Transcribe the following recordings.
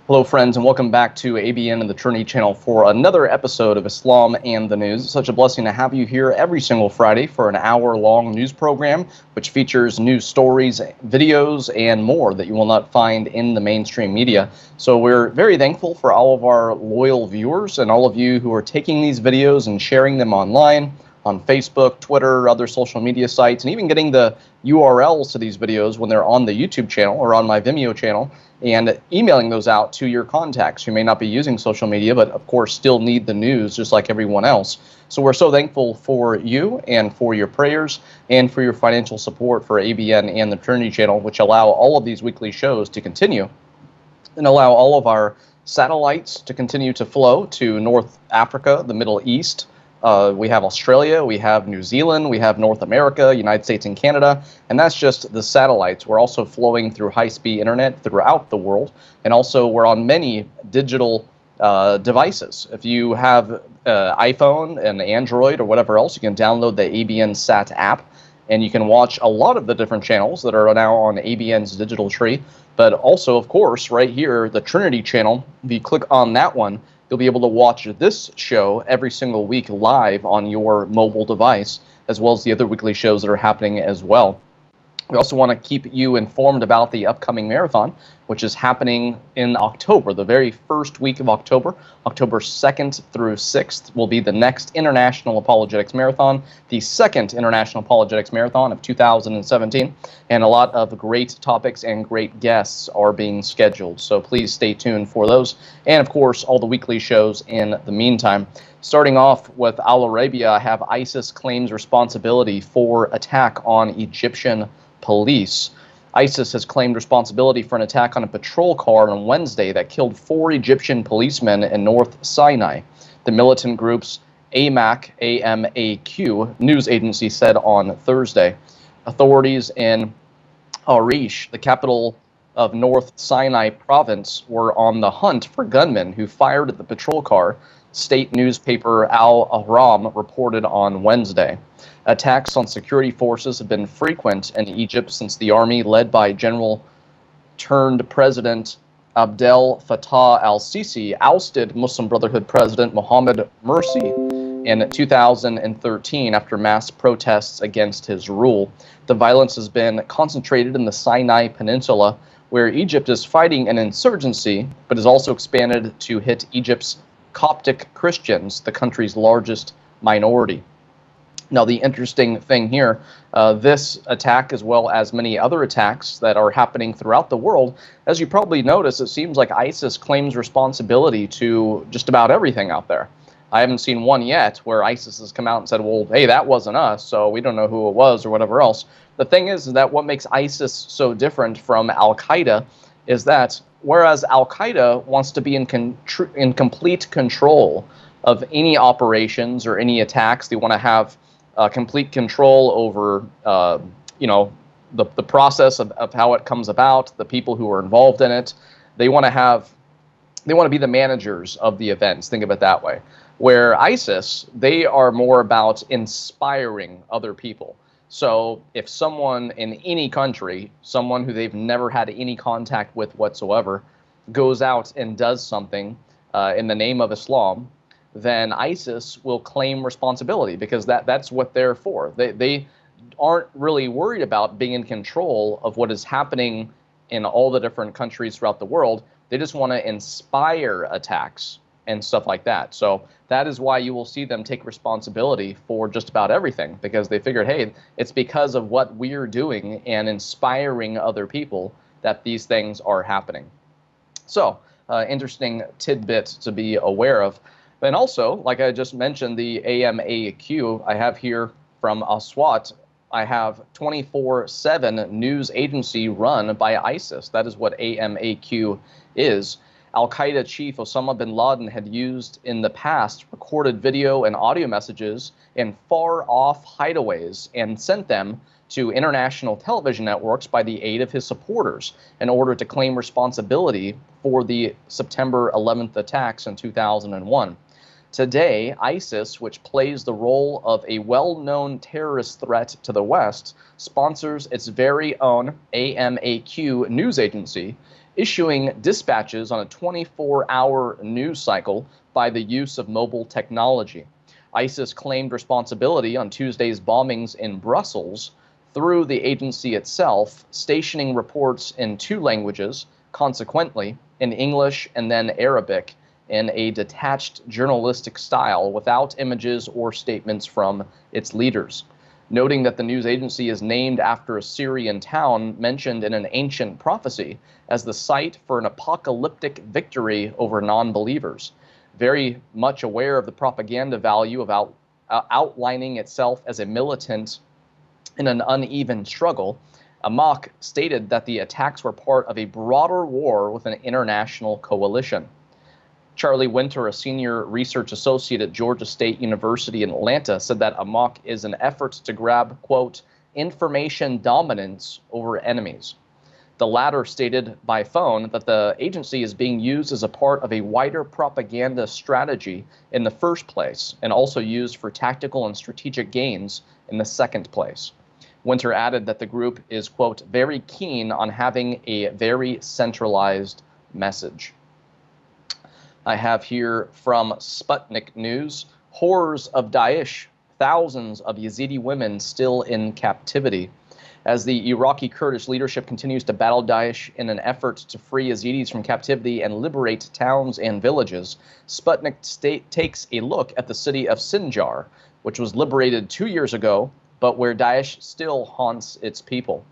Hello friends, and welcome back to ABN and the Trinity channel for another episode of Islam and the News. It's such a blessing to have you here every single Friday for an hour-long news program which features news stories, videos, and more that you will not find in the mainstream media. So we're very thankful for all of our loyal viewers and all of you who are taking these videos and sharing them online, on Facebook, Twitter, other social media sites, and even getting the URLs to these videos when they're on the YouTube channel or on my Vimeo channel, and emailing those out to your contacts who may not be using social media, but of course still need the news just like everyone else. So we're so thankful for you and for your prayers and for your financial support for ABN and the Trinity channel, which allow all of these weekly shows to continue and allow all of our satellites to continue to flow to North Africa, the Middle East. We have Australia, we have New Zealand, we have North America, United States and Canada, and that's just the satellites. We're also flowing through high-speed internet throughout the world, and also we're on many digital devices. If you have iPhone and Android or whatever else, you can download the ABN Sat app, and you can watch a lot of the different channels that are now on ABN's digital tree, but also, of course, right here, the Trinity channel. If you click on that one, you'll be able to watch this show every single week live on your mobile device, as well as the other weekly shows that are happening as well. We also want to keep you informed about the upcoming marathon, which is happening in October. The very first week of October, October 2nd through 6th, will be the next International Apologetics Marathon, the second International Apologetics Marathon of 2017. And a lot of great topics and great guests are being scheduled. So please stay tuned for those. And of course, all the weekly shows in the meantime. Starting off with Al Arabia, I have ISIS claims responsibility for attack on Egyptian police. ISIS has claimed responsibility for an attack on a patrol car on Wednesday that killed 4 Egyptian policemen in North Sinai. The militant group's AMAQ news agency said on Thursday. Authorities in Arish, the capital of North Sinai province, were on the hunt for gunmen who fired at the patrol car, state newspaper Al Ahram reported on Wednesday. Attacks on security forces have been frequent in Egypt since the army, led by General-turned-President Abdel Fattah al-Sisi, ousted Muslim Brotherhood President Mohammed Morsi in 2013 after mass protests against his rule. The violence has been concentrated in the Sinai Peninsula, where Egypt is fighting an insurgency, but has also expanded to hit Egypt's Coptic Christians, the country's largest minority. Now, the interesting thing here, this attack, as well as many other attacks that are happening throughout the world, as you probably notice, it seems like ISIS claims responsibility to just about everything out there. I haven't seen one yet where ISIS has come out and said, well, hey, that wasn't us, so we don't know who it was or whatever else. The thing is that what makes ISIS so different from Al-Qaeda is that whereas Al-Qaeda wants to be in complete control of any operations or any attacks, they want to have complete control over, the process of how it comes about, the people who are involved in it. They want to be the managers of the events. Think of it that way. Where ISIS, they are more about inspiring other people. So if someone in any country, someone who they've never had any contact with whatsoever, goes out and does something in the name of Islam, then ISIS will claim responsibility because that's what they're for. They aren't really worried about being in control of what is happening in all the different countries throughout the world. They just want to inspire attacks and stuff like that. So that is why you will see them take responsibility for just about everything, because they figured, hey, it's because of what we're doing and inspiring other people that these things are happening. So interesting tidbit to be aware of. And also, like I just mentioned, the AMAQ I have here from Aswat, I have 24/7 news agency run by ISIS. That is what AMAQ is. Al-Qaeda chief Osama bin Laden had used in the past recorded video and audio messages in far-off hideaways and sent them to international television networks by the aid of his supporters in order to claim responsibility for the September 11th attacks in 2001. Today, ISIS, which plays the role of a well-known terrorist threat to the West, sponsors its very own AMAQ news agency, issuing dispatches on a 24-hour news cycle by the use of mobile technology. ISIS claimed responsibility on Tuesday's bombings in Brussels through the agency itself, stationing reports in 2 languages, consequently, in English and then Arabic, in a detached journalistic style without images or statements from its leaders. Noting that the news agency is named after a Syrian town mentioned in an ancient prophecy as the site for an apocalyptic victory over non-believers. Very much aware of the propaganda value of outlining itself as a militant in an uneven struggle, Amaq stated that the attacks were part of a broader war with an international coalition. Charlie Winter, a senior research associate at Georgia State University in Atlanta, said that Amaq is an effort to grab, quote, information dominance over enemies. The latter stated by phone that the agency is being used as a part of a wider propaganda strategy in the first place, and also used for tactical and strategic gains in the second place. Winter added that the group is, quote, very keen on having a very centralized message. I have here from Sputnik News, horrors of Daesh, thousands of Yazidi women still in captivity. As the Iraqi Kurdish leadership continues to battle Daesh in an effort to free Yazidis from captivity and liberate towns and villages, Sputnik takes a look at the city of Sinjar, which was liberated 2 years ago, but where Daesh still haunts its people.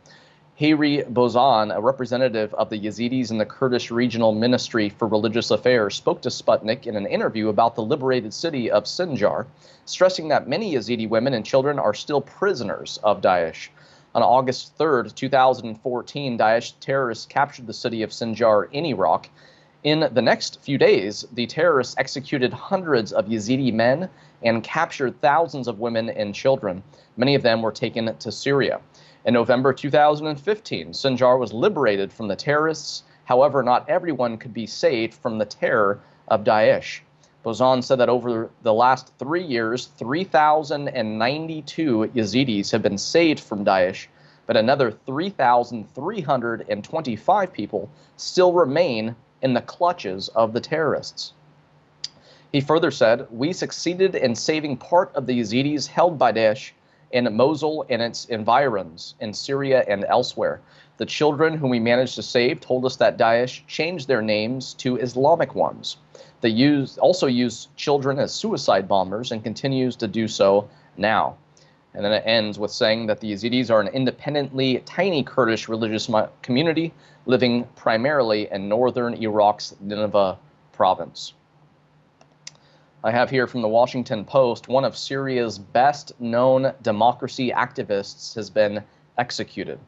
Hayri Bozan, a representative of the Yazidis in the Kurdish Regional Ministry for Religious Affairs, spoke to Sputnik in an interview about the liberated city of Sinjar, stressing that many Yazidi women and children are still prisoners of Daesh. On August 3rd, 2014, Daesh terrorists captured the city of Sinjar in Iraq. In the next few days, the terrorists executed hundreds of Yazidi men and captured thousands of women and children. Many of them were taken to Syria. In November 2015, Sinjar was liberated from the terrorists. However, not everyone could be saved from the terror of Daesh. Bozan said that over the last 3 years, 3,092 Yazidis have been saved from Daesh, but another 3,325 people still remain in the clutches of the terrorists. He further said, we succeeded in saving part of the Yazidis held by Daesh in Mosul and its environs, in Syria and elsewhere. The children whom we managed to save told us that Daesh changed their names to Islamic ones. They also used children as suicide bombers and continues to do so now. And then it ends with saying that the Yazidis are an independently tiny Kurdish religious community living primarily in northern Iraq's Nineveh province. I have here from the Washington Post, one of Syria's best-known democracy activists has been executed.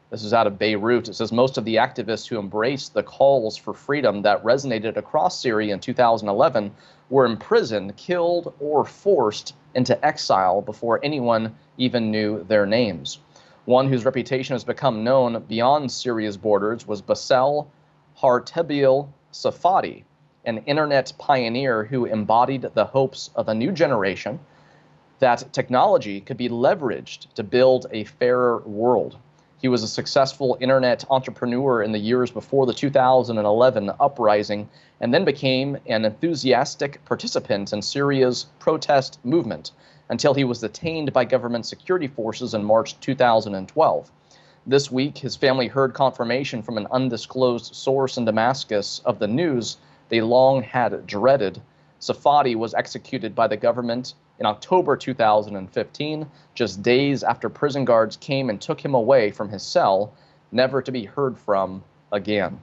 This is out of Beirut. It says most of the activists who embraced the calls for freedom that resonated across Syria in 2011 were imprisoned, killed, or forced into exile before anyone even knew their names. One whose reputation has become known beyond Syria's borders was Bassel Hartebil Safadi, an internet pioneer who embodied the hopes of a new generation that technology could be leveraged to build a fairer world. He was a successful internet entrepreneur in the years before the 2011 uprising and then became an enthusiastic participant in Syria's protest movement until he was detained by government security forces in March 2012. This week, his family heard confirmation from an undisclosed source in Damascus of the news they long had dreaded. Safadi was executed by the government in October 2015, just days after prison guards came and took him away from his cell, never to be heard from again.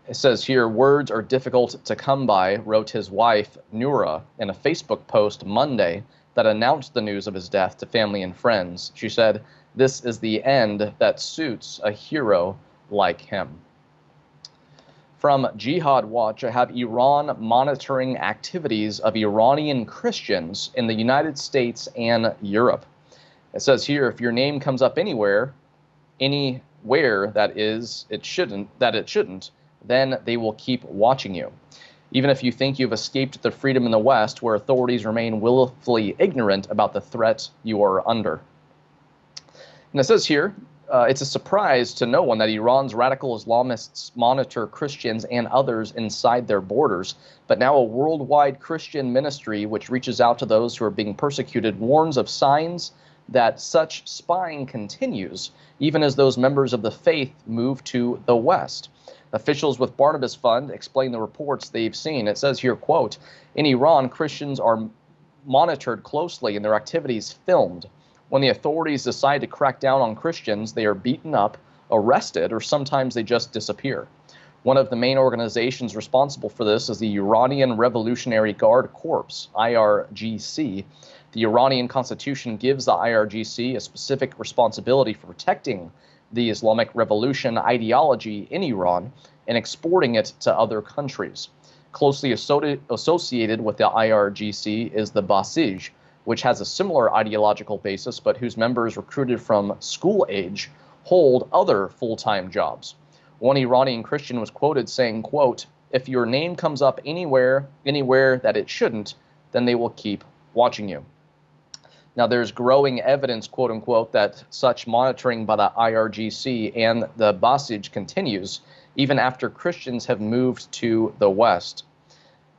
It says here, words are difficult to come by, wrote his wife, Noura, in a Facebook post Monday that announced the news of his death to family and friends. She said, "This is the end that suits a hero like him." From Jihad Watch, I have Iran monitoring activities of Iranian Christians in the United States and Europe. It says here, if your name comes up anywhere that it shouldn't, then they will keep watching you. Even if you think you've escaped the freedom in the West, where authorities remain willfully ignorant about the threat you are under. And it says here, it's a surprise to no one that Iran's radical Islamists monitor Christians and others inside their borders. But now a worldwide Christian ministry, which reaches out to those who are being persecuted, warns of signs that such spying continues, even as those members of the faith move to the West. Officials with Barnabas Fund explain the reports they've seen. It says here, quote, in Iran, Christians are monitored closely and their activities filmed. When the authorities decide to crack down on Christians, they are beaten up, arrested, or sometimes they just disappear. One of the main organizations responsible for this is the Iranian Revolutionary Guard Corps, IRGC. The Iranian constitution gives the IRGC a specific responsibility for protecting the Islamic Revolution ideology in Iran and exporting it to other countries. Closely associated with the IRGC is the Basij, which has a similar ideological basis, but whose members recruited from school age hold other full-time jobs. One Iranian Christian was quoted saying, quote, if your name comes up anywhere that it shouldn't, then they will keep watching you. Now, there's growing evidence, quote unquote, that such monitoring by the IRGC and the Basij continues even after Christians have moved to the West.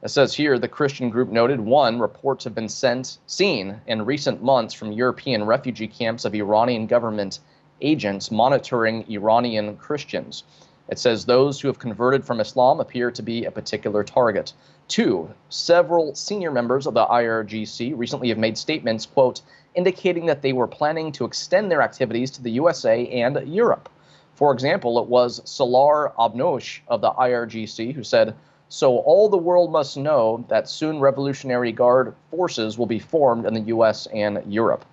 It says here, the Christian group noted, one, reports have been seen in recent months from European refugee camps of Iranian government agents monitoring Iranian Christians. It says those who have converted from Islam appear to be a particular target. Two, several senior members of the IRGC recently have made statements, quote, indicating that they were planning to extend their activities to the USA and Europe. For example, it was Salar Abnosh of the IRGC who said, so all the world must know that soon Revolutionary Guard forces will be formed in the US and Europe.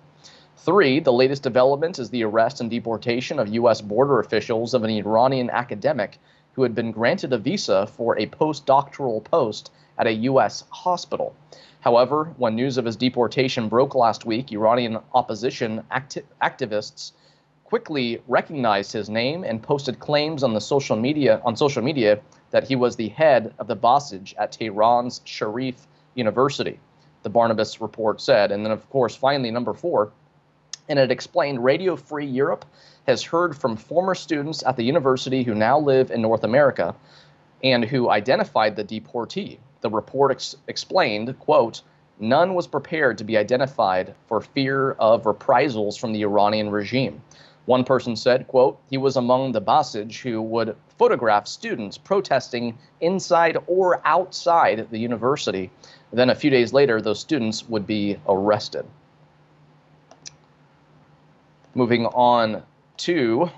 Three, the latest development is the arrest and deportation of US border officials of an Iranian academic who had been granted a visa for a postdoctoral post at a U.S. hospital. However, when news of his deportation broke last week, Iranian opposition activists quickly recognized his name and posted claims on social media that he was the head of the Basij at Tehran's Sharif University, the Barnabas report said. And then, of course, finally, number four, and it explained Radio Free Europe has heard from former students at the university who now live in North America and who identified the deportee. The report explained, quote, none was prepared to be identified for fear of reprisals from the Iranian regime. One person said, quote, he was among the Basij who would photograph students protesting inside or outside the university. Then a few days later, those students would be arrested. Moving on to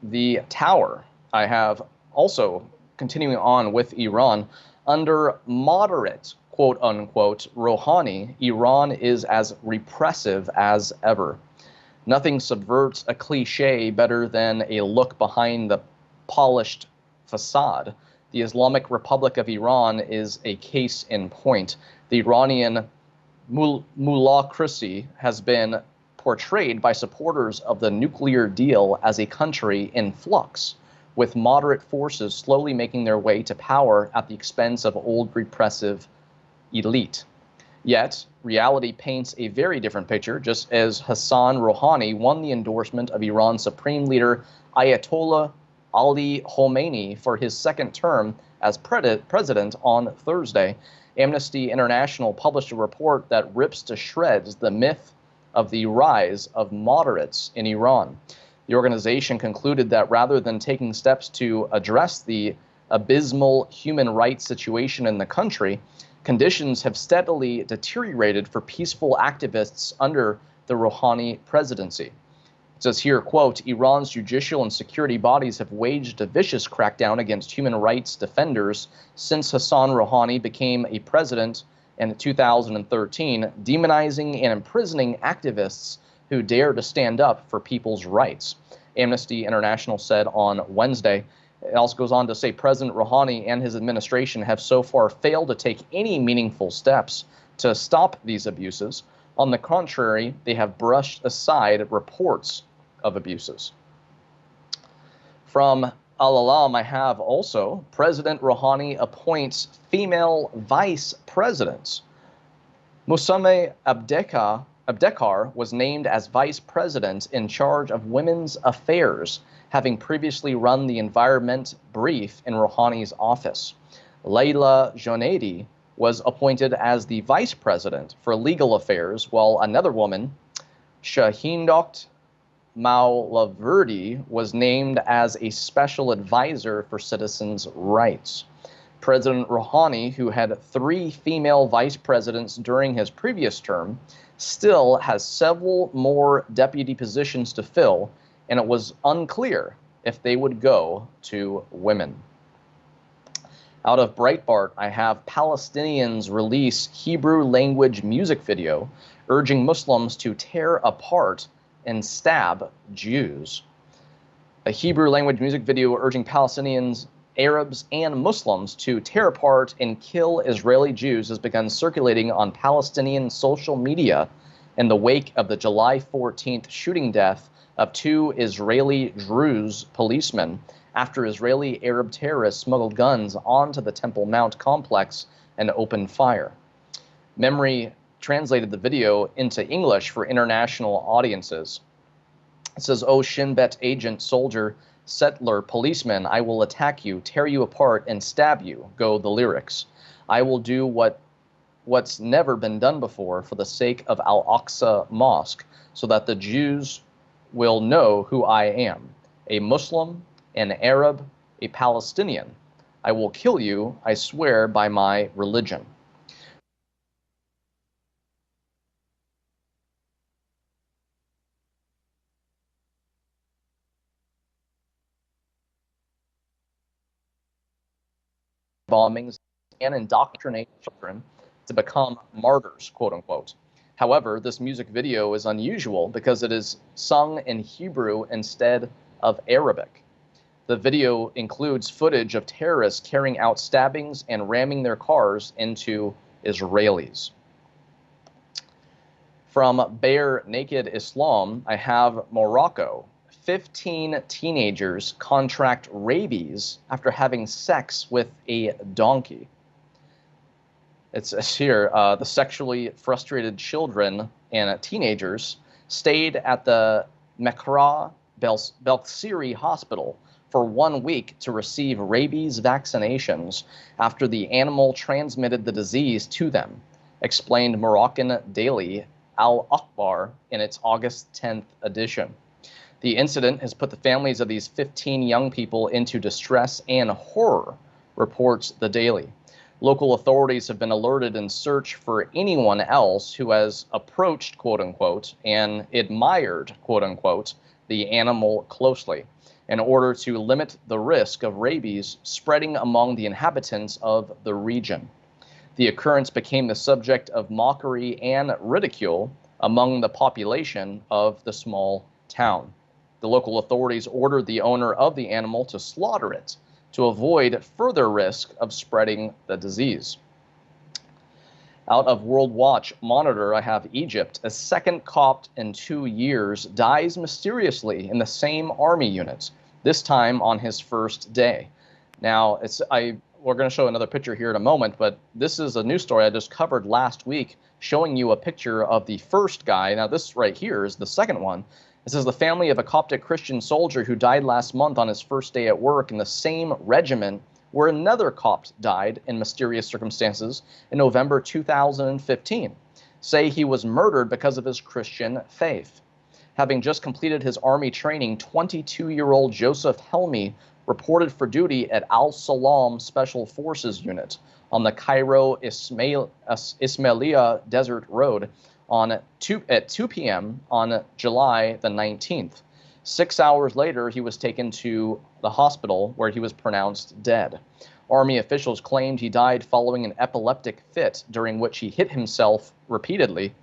the tower. I have also, continuing on with Iran, under moderate, quote unquote, Rouhani, Iran is as repressive as ever. Nothing subverts a cliche better than a look behind the polished facade. The Islamic Republic of Iran is a case in point. The Iranian mullahcracy has been portrayed by supporters of the nuclear deal as a country in flux, with moderate forces slowly making their way to power at the expense of old repressive elite. Yet, reality paints a very different picture, just as Hassan Rouhani won the endorsement of Iran's supreme leader Ayatollah Ali Khomeini for his second term as president on Thursday. Amnesty International published a report that rips to shreds the myth of the rise of moderates in Iran. The organization concluded that rather than taking steps to address the abysmal human rights situation in the country, conditions have steadily deteriorated for peaceful activists under the Rouhani presidency. It It says here, quote, Iran's judicial and security bodies have waged a vicious crackdown against human rights defenders since Hassan Rouhani became a president in 2013, demonizing and imprisoning activists who dare to stand up for people's rights. Amnesty International said on Wednesday. It also goes on to say President Rouhani and his administration have so far failed to take any meaningful steps to stop these abuses. On the contrary, they have brushed aside reports of abuses. From Al-Alam, I have also President Rouhani appoints female vice presidents. Musameh Abdekar was named as vice president in charge of women's affairs, having previously run the environment brief in Rouhani's office. Layla Jonaidi was appointed as the vice president for legal affairs, while another woman, Shahindokt Maulaverdi, was named as a special advisor for citizens' rights. President Rouhani, who had 3 female vice presidents during his previous term, still has several more deputy positions to fill, and it was unclear if they would go to women. Out of Breitbart, I have Palestinians release Hebrew language music video urging Muslims to tear apart and stab Jews. A Hebrew language music video urging Palestinians, Arabs, and Muslims to tear apart and kill Israeli Jews has begun circulating on Palestinian social media in the wake of the July 14th shooting death of 2 Israeli Druze policemen after Israeli Arab terrorists smuggled guns onto the Temple Mount complex and opened fire. Memory translated the video into English for international audiences. It says, "Oh, Shin Bet agent, soldier, settler, policeman, I will attack you, tear you apart, and stab you," go the lyrics. "I will do what's never been done before for the sake of Al-Aqsa Mosque, so that the Jews will know who I am, a Muslim, an Arab, a Palestinian. I will kill you, I swear by my religion." Bombings and indoctrinate children to become martyrs, quote unquote. However, this music video is unusual because it is sung in Hebrew instead of Arabic. The video includes footage of terrorists carrying out stabbings and ramming their cars into Israelis. From Bare Naked Islam, I have Morocco. 15 teenagers contract rabies after having sex with a donkey. It's here, the sexually frustrated children and teenagers stayed at the Mekra Belksiri Hospital for 1 week to receive rabies vaccinations after the animal transmitted the disease to them, explained Moroccan daily Al Akhbar in its August 10th edition. The incident has put the families of these 15 young people into distress and horror, reports the Daily. Local authorities have been alerted in search for anyone else who has approached, quote unquote, and admired, quote unquote, the animal closely in order to limit the risk of rabies spreading among the inhabitants of the region. The occurrence became the subject of mockery and ridicule among the population of the small town. The local authorities ordered the owner of the animal to slaughter it to avoid further risk of spreading the disease. Out of World Watch Monitor, I have Egypt. A second Copt in 2 years dies mysteriously in the same army unit, this time on his first day. Now, we're going to show another picture here in a moment, but this is a news story I just covered last week showing you a picture of the first guy. Now, this right here is the second one. It says the family of a Coptic Christian soldier who died last month on his first day at work in the same regiment where another Copt died in mysterious circumstances in November 2015, say he was murdered because of his Christian faith. Having just completed his army training, 22-year-old Joseph Helmy reported for duty at Al-Salam Special Forces Unit on the Cairo Ismailia Desert Road at 2 p.m. on July the 19th. 6 hours later, he was taken to the hospital where he was pronounced dead. Army officials claimed he died following an epileptic fit during which he hit himself repeatedly,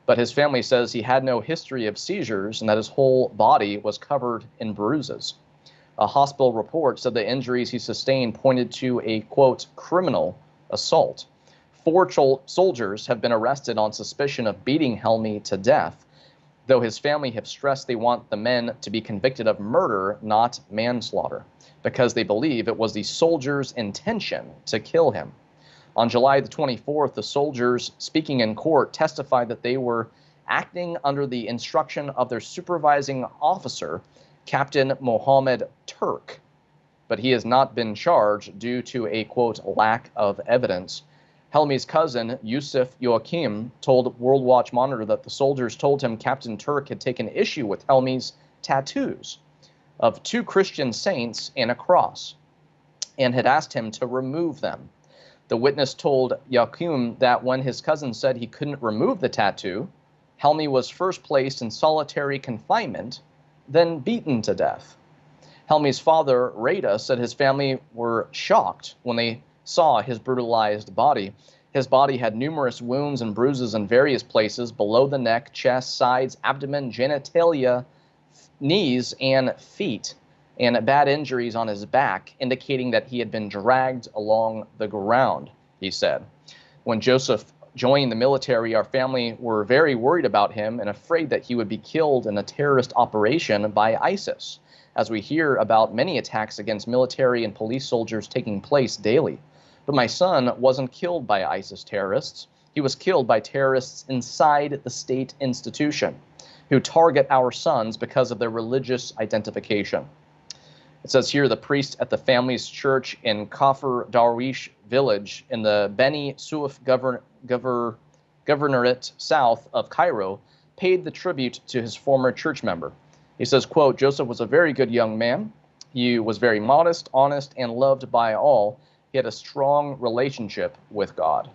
but his family says he had no history of seizures and that his whole body was covered in bruises. A hospital report said the injuries he sustained pointed to a, quote, criminal assault. 4 soldiers have been arrested on suspicion of beating Helmy to death, though his family have stressed they want the men to be convicted of murder, not manslaughter, because they believe it was the soldiers' intention to kill him. On July the 24th, the soldiers speaking in court testified that they were acting under the instruction of their supervising officer, Captain Mohammed Turk, but he has not been charged due to a, quote, lack of evidence. Helmy's cousin, Yusuf Joachim, told World Watch Monitor that the soldiers told him Captain Turk had taken issue with Helmy's tattoos of 2 Christian saints and a cross, and had asked him to remove them. The witness told Joachim that when his cousin said he couldn't remove the tattoo, Helmy was first placed in solitary confinement, then beaten to death. Helmy's father, Rada, said his family were shocked when they saw his brutalized body. His body had numerous wounds and bruises in various places below the neck, chest, sides, abdomen, genitalia, knees, and feet, and bad injuries on his back, indicating that he had been dragged along the ground, he said. When Joseph joined the military, our family were very worried about him and afraid that he would be killed in a terrorist operation by ISIS, as we hear about many attacks against military and police soldiers taking place daily. But my son wasn't killed by ISIS terrorists. He was killed by terrorists inside the state institution who target our sons because of their religious identification. It says here the priest at the family's church in Kafr Darwish village in the Beni Suef governorate south of Cairo paid the tribute to his former church member. He says, quote, Joseph was a very good young man. He was very modest, honest, and loved by all. He had a strong relationship with God.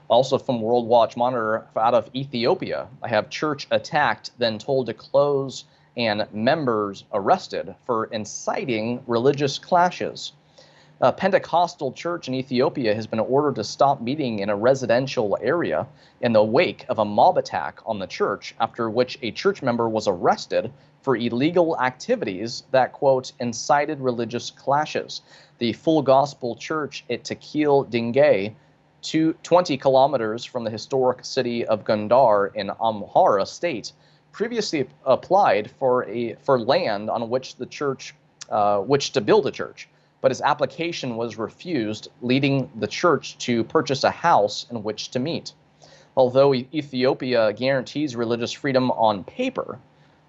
Also from World Watch Monitor out of Ethiopia, I have church attacked, then told to close, and members arrested for inciting religious clashes. A Pentecostal church in Ethiopia has been ordered to stop meeting in a residential area in the wake of a mob attack on the church, after which a church member was arrested for illegal activities that, quote, incited religious clashes. The Full Gospel Church at Tekil Dingay, 20 kilometers from the historic city of Gondar in Amhara state, previously applied for land on which the church, to build a church, but his application was refused, leading the church to purchase a house in which to meet. Although Ethiopia guarantees religious freedom on paper,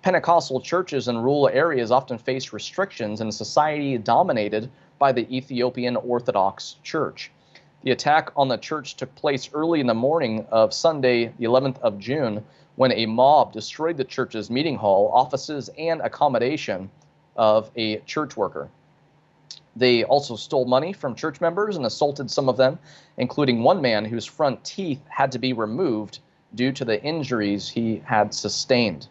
Pentecostal churches in rural areas often face restrictions in a society dominated by the Ethiopian Orthodox Church. The attack on the church took place early in the morning of Sunday, the 11th of June, when a mob destroyed the church's meeting hall, offices, and accommodation of a church worker. They also stole money from church members and assaulted some of them, including one man whose front teeth had to be removed due to the injuries he had sustained.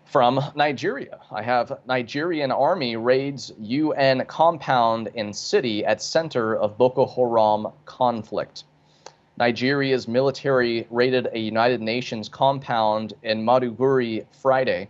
From Nigeria, I have Nigerian army raids UN compound in city at center of Boko Haram conflict. Nigeria's military raided a United Nations compound in Maiduguri Friday.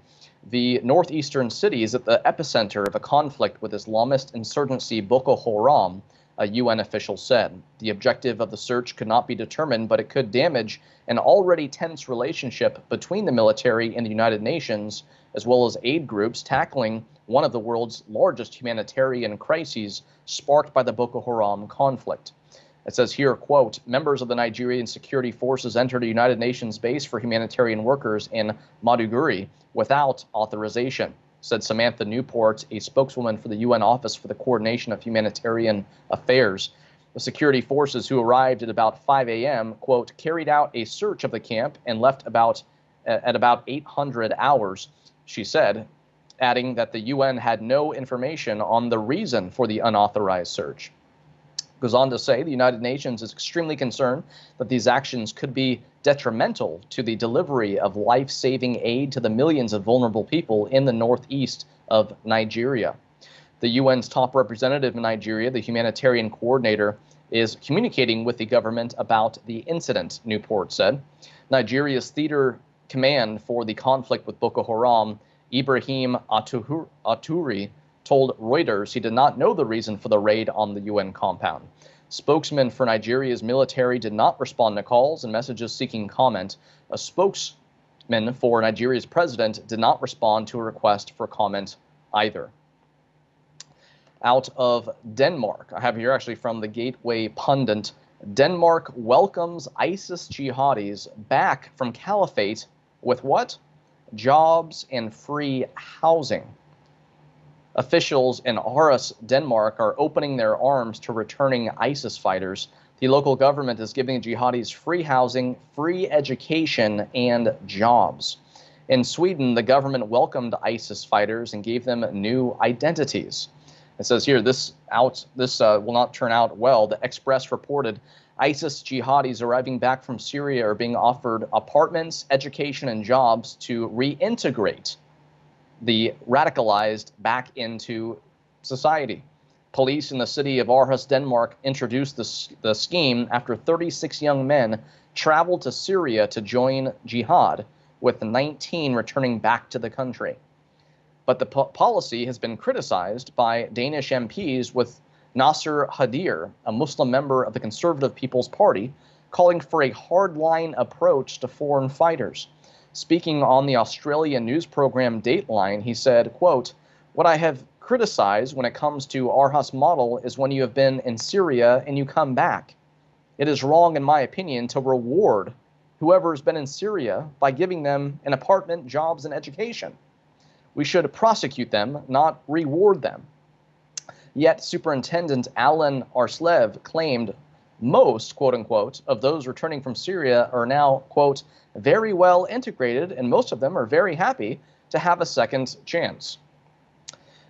The northeastern city is at the epicenter of a conflict with Islamist insurgency Boko Haram, a UN official said. The objective of the search could not be determined, but it could damage an already tense relationship between the military and the United Nations, as well as aid groups tackling one of the world's largest humanitarian crises sparked by the Boko Haram conflict. It says here, quote, members of the Nigerian security forces entered a United Nations base for humanitarian workers in Maiduguri without authorization, said Samantha Newport, a spokeswoman for the UN Office for the Coordination of Humanitarian Affairs. The security forces, who arrived at about 5 a.m., quote, carried out a search of the camp and left at about 800 hours, she said, adding that the UN had no information on the reason for the unauthorized search. Goes on to say the United Nations is extremely concerned that these actions could be detrimental to the delivery of life-saving aid to the millions of vulnerable people in the northeast of Nigeria. The UN's top representative in Nigeria, the humanitarian coordinator, is communicating with the government about the incident, Newport said. Nigeria's theater command for the conflict with Boko Haram, Ibrahim Aturi, told Reuters he did not know the reason for the raid on the UN compound. Spokesman for Nigeria's military did not respond to calls and messages seeking comment. A spokesman for Nigeria's president did not respond to a request for comment either. Out of Denmark, I have here actually from the Gateway Pundit, Denmark welcomes ISIS jihadis back from caliphate with what? Jobs and free housing. Officials in Aarhus, Denmark, are opening their arms to returning ISIS fighters. The local government is giving jihadis free housing, free education, and jobs. In Sweden, the government welcomed ISIS fighters and gave them new identities. It says here, this will not turn out well. The Express reported ISIS jihadis arriving back from Syria are being offered apartments, education, and jobs to reintegrate the radicalized back into society. Police in the city of Aarhus, Denmark, introduced the scheme after 36 young men traveled to Syria to join jihad, with 19 returning back to the country. But the policy has been criticized by Danish MPs, with Nasser Hadir, a Muslim member of the Conservative People's Party, calling for a hardline approach to foreign fighters. Speaking on the Australian news program Dateline, he said, quote, "What I have criticized when it comes to Aarhus model is when you have been in Syria and you come back. It is wrong, in my opinion, to reward whoever has been in Syria by giving them an apartment, jobs, and education. We should prosecute them, not reward them." Yet Superintendent Alan Arslev claimed most, quote unquote, of those returning from Syria are now, quote, very well integrated, and most of them are very happy to have a second chance.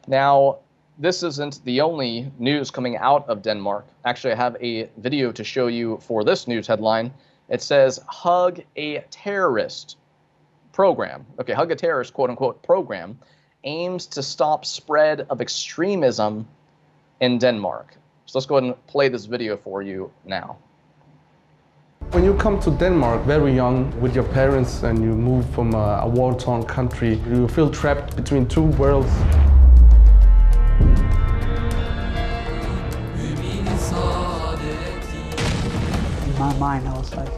Now, this isn't the only news coming out of Denmark. Actually, I have a video to show you for this news headline. It says, "Hug a Terrorist Program." Okay, Hug a Terrorist, quote unquote, program aims to stop spread of extremism in Denmark. So let's go ahead and play this video for you now. When you come to Denmark very young with your parents and you move from a war-torn country, you feel trapped between two worlds. In my mind, I was like,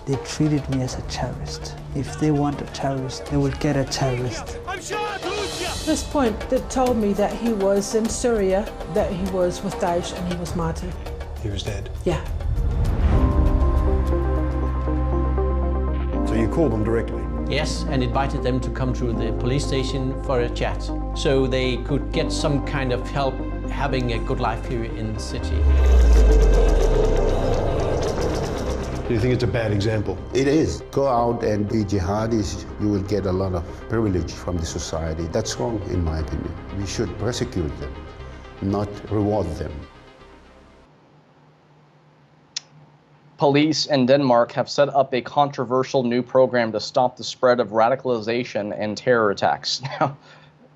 they treated me as a terrorist. If they want a terrorist, they will get a terrorist. This point that told me that he was in Syria, that he was with Daesh, and he was martyred. He was dead? Yeah. So you called them directly? Yes, and invited them to come to the police station for a chat, so they could get some kind of help having a good life here in the city. Do you think it's a bad example? It is. Go out and be jihadis, you will get a lot of privilege from the society. That's wrong, in my opinion. We should persecute them, not reward them. Police in Denmark have set up a controversial new program to stop the spread of radicalization and terror attacks. Now,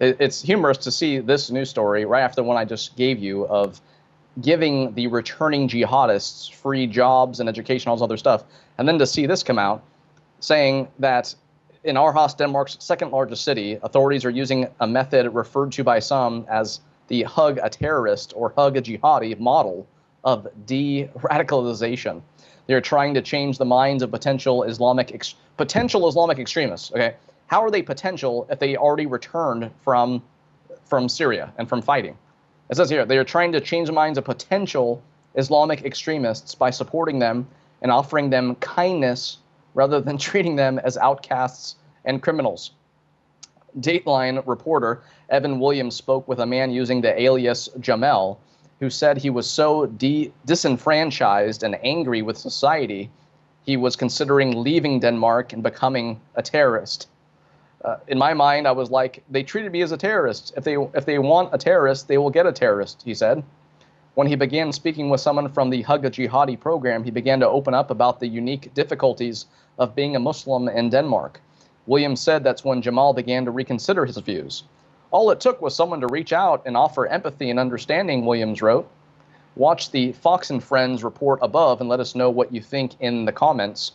it's humorous to see this news story right after the one I just gave you of giving the returning jihadists free jobs and education, all this other stuff, and then to see this come out saying that in Aarhus, Denmark's second largest city, authorities are using a method referred to by some as the Hug a Terrorist or Hug a Jihadi model of de-radicalization. They're trying to change the minds of potential Islamic extremists. Okay, how are they potential if they already returned from Syria and from fighting? It says here, they are trying to change the minds of potential Islamic extremists by supporting them and offering them kindness rather than treating them as outcasts and criminals. Dateline reporter Evan Williams spoke with a man using the alias Jamel, who said he was so disenfranchised and angry with society, he was considering leaving Denmark and becoming a terrorist. In my mind, I was like, they treated me as a terrorist. If they want a terrorist, they will get a terrorist, he said. When he began speaking with someone from the Hug a Jihadi program, he began to open up about the unique difficulties of being a Muslim in Denmark. Williams said that's when Jamal began to reconsider his views. All it took was someone to reach out and offer empathy and understanding, Williams wrote. Watch the Fox and Friends report above and let us know what you think in the comments.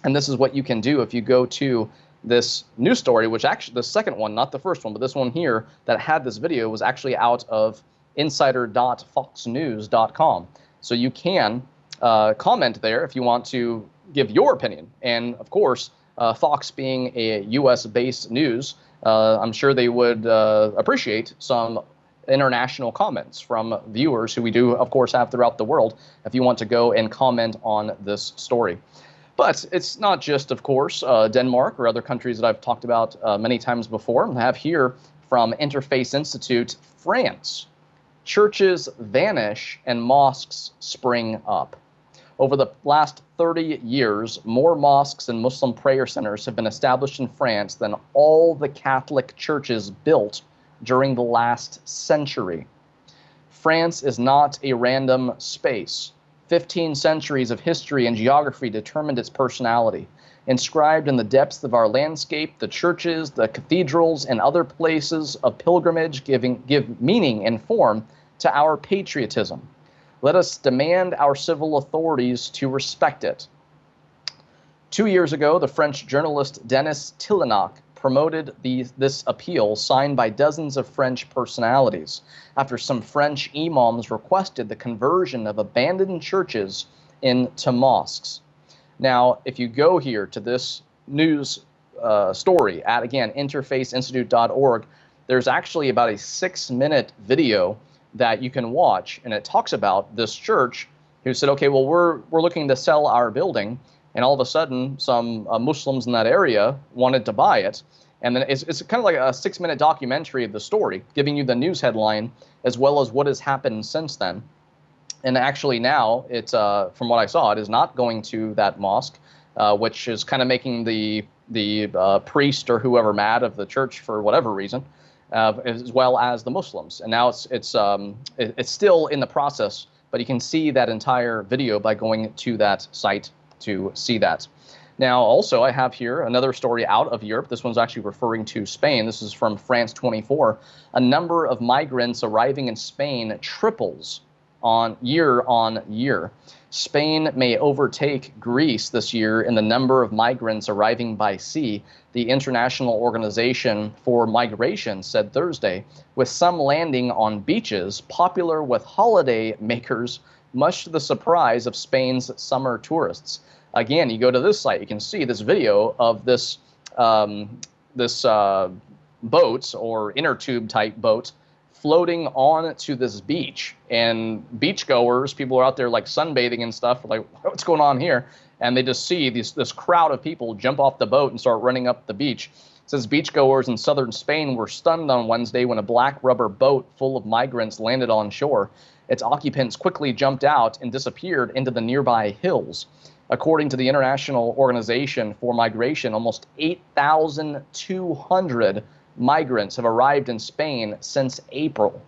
And this is what you can do if you go to this news story, which actually, the second one, not the first one, but this one here that had this video was actually out of insider.foxnews.com. So you can comment there if you want to give your opinion. And of course, Fox being a US-based news, I'm sure they would appreciate some international comments from viewers who we do, of course, have throughout the world if you want to go and comment on this story. But it's not just, of course, Denmark or other countries that I've talked about many times before. I have here from Interfaith Institute, France. Churches vanish and mosques spring up. Over the last 30 years, more mosques and Muslim prayer centers have been established in France than all the Catholic churches built during the last century. France is not a random space. 15 centuries of history and geography determined its personality. Inscribed in the depths of our landscape, the churches, the cathedrals, and other places of pilgrimage give meaning and form to our patriotism. Let us demand our civil authorities to respect it. 2 years ago, the French journalist Denis Tillanac promoted this appeal signed by dozens of French personalities after some French imams requested the conversion of abandoned churches into mosques. Now, if you go here to this news story at, again, interfaitheinstitute.org, there's actually about a 6-minute video that you can watch, and it talks about this church who said, okay, well, we're looking to sell our building, and all of a sudden some Muslims in that area wanted to buy it. And then it's kind of like a 6-minute documentary of the story, giving you the news headline as well as what has happened since then. And actually now, it's from what I saw, it is not going to that mosque, which is kind of making the priest or whoever mad of the church for whatever reason, as well as the Muslims. And now it's still in the process, but you can see that entire video by going to that site to see that. Now, also, I have here another story out of Europe. This one's actually referring to Spain. This is from France 24. A number of migrants arriving in Spain triples on year. Spain may overtake Greece this year in the number of migrants arriving by sea, the International Organization for Migration said Thursday, with some landing on beaches popular with holiday makers, much to the surprise of Spain's summer tourists. Again, you go to this site, you can see this video of this boat or inner tube type boat floating on to this beach, and beachgoers, people are out there like sunbathing and stuff, like, what's going on here? And they just see this crowd of people jump off the boat and start running up the beach. It says beachgoers in southern Spain were stunned on Wednesday when a black rubber boat full of migrants landed on shore. Its occupants quickly jumped out and disappeared into the nearby hills. According to the International Organization for Migration, almost 8,200 migrants have arrived in Spain since April,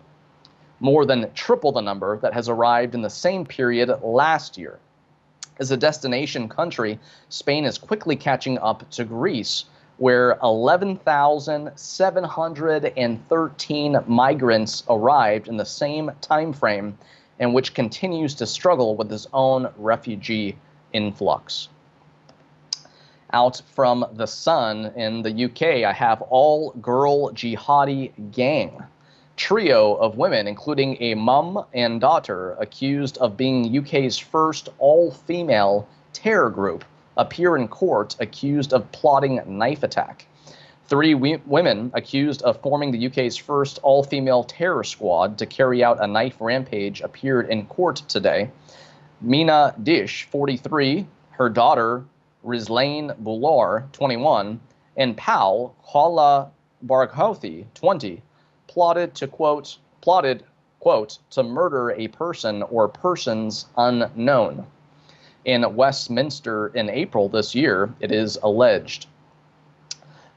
more than triple the number that has arrived in the same period last year. As a destination country, Spain is quickly catching up to Greece, where 11,713 migrants arrived in the same time frame, and which continues to struggle with its own refugee influx. Out from The Sun in the UK, I have all-girl jihadi gang. Trio of women, including a mum and daughter, accused of being UK's first all-female terror group, appear in court accused of plotting knife attack. 3 women accused of forming the UK's first all-female terror squad to carry out a knife rampage appeared in court today. Mina Dish, 43, her daughter, Rizlain Bular, 21, and pal, Khala Barghouthi, 20, plotted, quote, to murder a person or persons unknown. In Westminster in April this year, it is alleged.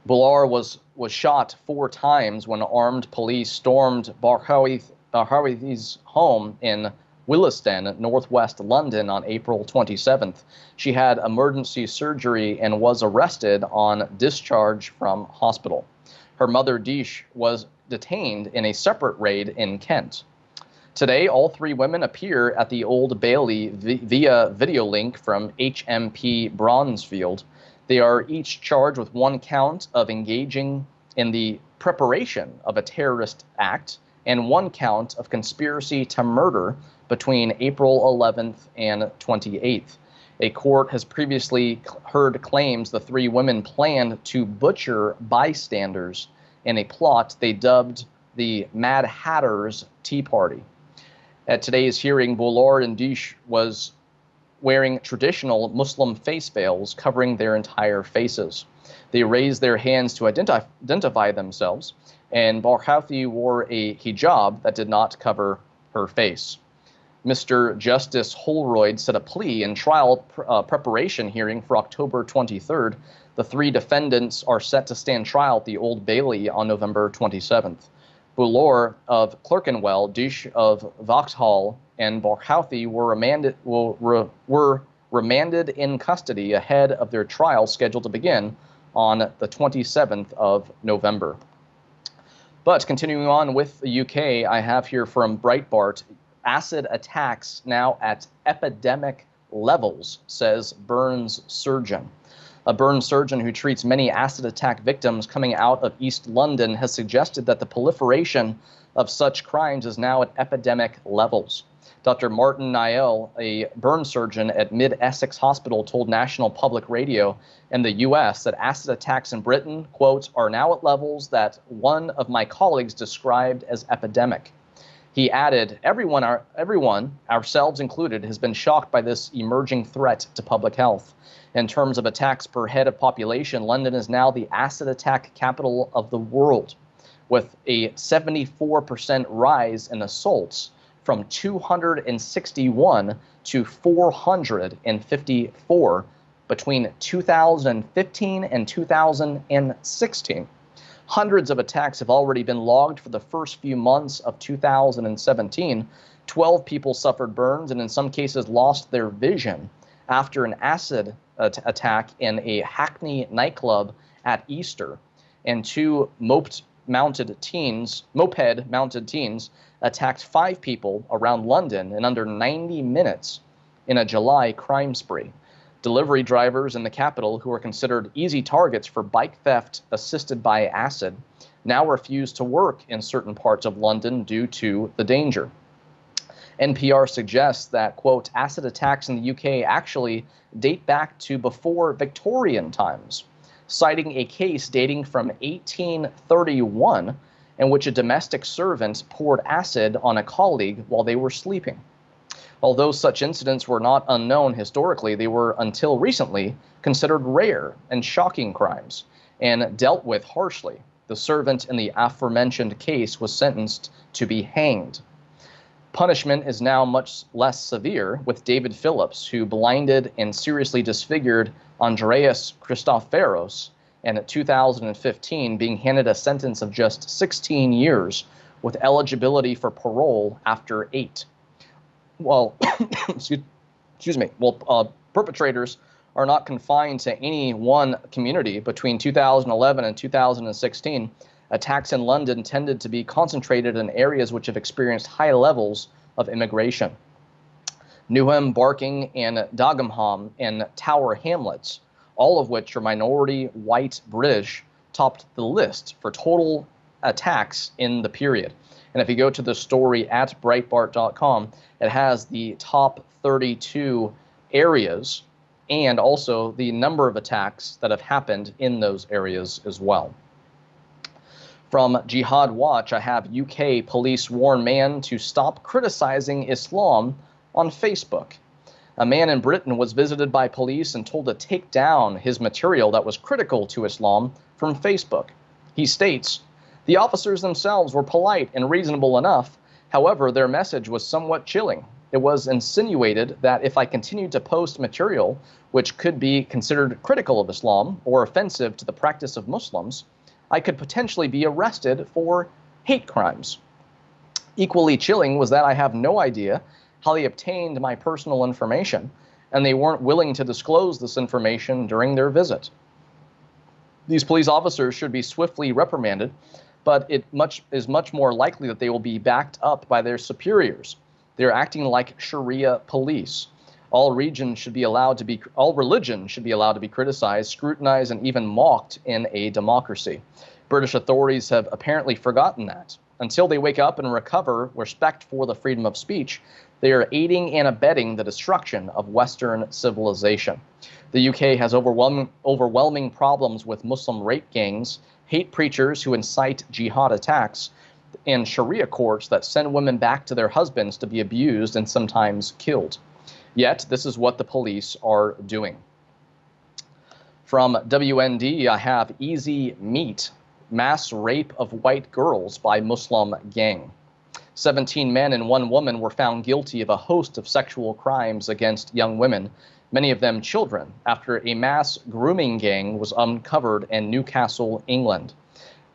Bular was shot 4 times when armed police stormed Barghouthi's home in Williston, northwest London, on April 27th. She had emergency surgery and was arrested on discharge from hospital. Her mother, Dish, was detained in a separate raid in Kent. Today, all three women appear at the Old Bailey via video link from HMP Bronzefield. They are each charged with one count of engaging in the preparation of a terrorist act and one count of conspiracy to murder between April 11th and 28th. A court has previously heard claims the three women planned to butcher bystanders in a plot they dubbed the Mad Hatter's Tea Party. At today's hearing, Boulard and Dish was wearing traditional Muslim face veils covering their entire faces. They raised their hands to identify themselves, and Barghouti wore a hijab that did not cover her face. Mr. Justice Holroyd set a plea in trial preparation hearing for October 23rd. The three defendants are set to stand trial at the Old Bailey on November 27th. Boulard of Clerkenwell, Dish of Vauxhall, and Barghouti were remanded in custody ahead of their trial scheduled to begin on the 27th of November. But continuing on with the UK, I have here from Breitbart, acid attacks now at epidemic levels, says burns surgeon. A burn surgeon who treats many acid attack victims coming out of East London has suggested that the proliferation of such crimes is now at epidemic levels. Dr. Martin Niel, a burn surgeon at Mid-Essex Hospital, told National Public Radio in the U.S. that acid attacks in Britain, quote, are now at levels that one of my colleagues described as epidemic. He added, everyone, ourselves included, has been shocked by this emerging threat to public health. In terms of attacks per head of population, London is now the acid attack capital of the world, with a 74% rise in assaults from 261 to 454 between 2015 and 2016. Hundreds of attacks have already been logged for the first few months of 2017. 12 people suffered burns and in some cases lost their vision after an acid attack in a Hackney nightclub at Easter. And two moped-mounted teens attacked 5 people around London in under 90 minutes in a July crime spree. Delivery drivers in the capital, who are considered easy targets for bike theft assisted by acid, now refuse to work in certain parts of London due to the danger. NPR suggests that, quote, acid attacks in the UK actually date back to before Victorian times, citing a case dating from 1831 in which a domestic servant poured acid on a colleague while they were sleeping. Although such incidents were not unknown historically, they were, until recently, considered rare and shocking crimes and dealt with harshly. The servant in the aforementioned case was sentenced to be hanged. Punishment is now much less severe, with David Phillips, who blinded and seriously disfigured Andreas Christoforos, and in 2015 being handed a sentence of just 16 years with eligibility for parole after 8. Well, perpetrators are not confined to any one community. Between 2011 and 2016, attacks in London tended to be concentrated in areas which have experienced high levels of immigration. Newham, Barking, and Dagenham and Tower Hamlets, all of which are minority white British, topped the list for total attacks in the period. And if you go to the story at Breitbart.com, it has the top 32 areas and also the number of attacks that have happened in those areas as well. From Jihad Watch, I have UK police warn man to stop criticizing Islam on Facebook. A man in Britain was visited by police and told to take down his material that was critical to Islam from Facebook. He states, the officers themselves were polite and reasonable enough. However, their message was somewhat chilling. It was insinuated that if I continued to post material which could be considered critical of Islam or offensive to the practice of Muslims, I could potentially be arrested for hate crimes. Equally chilling was that I have no idea how they obtained my personal information, and they weren't willing to disclose this information during their visit. These police officers should be swiftly reprimanded, but it is much more likely that they will be backed up by their superiors. They're acting like Sharia police. All religion should be allowed to be criticized, scrutinized, and even mocked in a democracy. British authorities have apparently forgotten that. Until they wake up and recover respect for the freedom of speech, they are aiding and abetting the destruction of Western civilization. The UK has overwhelming problems with Muslim rape gangs, hate preachers who incite jihad attacks, and Sharia courts that send women back to their husbands to be abused and sometimes killed. Yet, this is what the police are doing. From WND, I have Easy Meat, mass rape of white girls by Muslim gang. 17 men and 1 woman were found guilty of a host of sexual crimes against young women, many of them children, after a mass grooming gang was uncovered in Newcastle, England.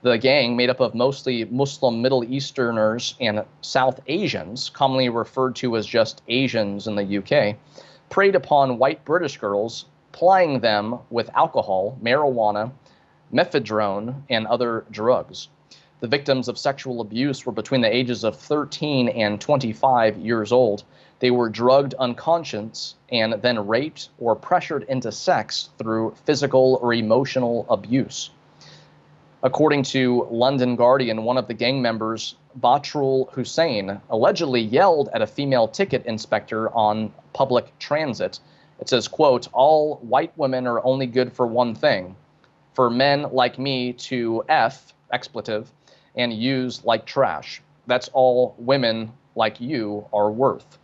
The gang, made up of mostly Muslim Middle Easterners and South Asians, commonly referred to as just Asians in the UK, preyed upon white British girls, plying them with alcohol, marijuana, mephedrone, and other drugs. The victims of sexual abuse were between the ages of 13 and 25 years old. They were drugged unconscious and then raped or pressured into sex through physical or emotional abuse. According to London Guardian, one of the gang members, Batrul Hussain, allegedly yelled at a female ticket inspector on public transit. It says, quote, "All white women are only good for one thing, for men like me to F, expletive, and use like trash. That's all women like you are worth."